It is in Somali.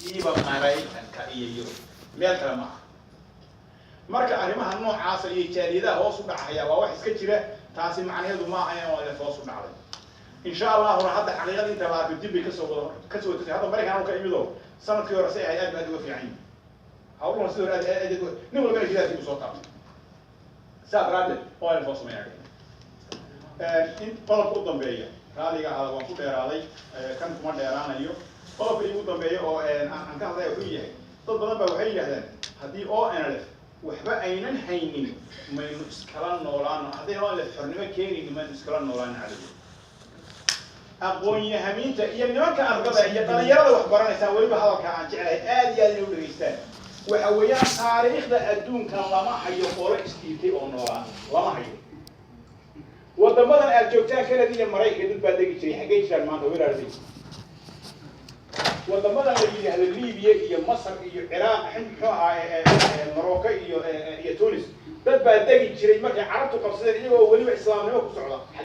siiba Maraykanka iyo meel kale ma marka arrimaha noocaas iyo jaaliyadaha hoos u dhacaya waa wax iska jira taasi macnaheedu ma aha in ay hoos u dhacday in sha Allah hadda xaqiiqadii inta la dib ka soo tagay hadda Maraykanka ka imido sanadkii hore si ay aad uga fiican hawluhu sidoo aad nin walba jiraa si soo taabtay saarade oo ay hoos meeyay in qodobka u dambeeya raaliga hada waan ku dheeraaday kan kuma dheeraanayo qodobka ugu dambeeya oo aan ka hadlayo wuxuu yahay dad badan baa waxay yiraahdeen hadii oo NLF waxba aynan haynin maynu iskala noolaano hadii oo la xornimo keenin maynu iskala noolaano cadawga aqoon-yahamiinta iyo nimanka ardada iyo dhalinyarada wax baranaysa waliba hadalka aan jecelahay aad iyo aad inay u dhageystaan waxa weeyaan taariikhda adduunkan lama hayo qolo istiitay oo noolaan lama hayo wadamadan aad joogtaan Kanada iyo Maraykanka dad baa degi jiray xagee jiraan maanta weerartay wadamadan la yiraahdo Liibiya iyo Masar iyo Ciraaq xilka Morocco iyo Tunis dad baa degi jiray markay carabtu qabsadeen iyagoo waliba islaamnimo ku socda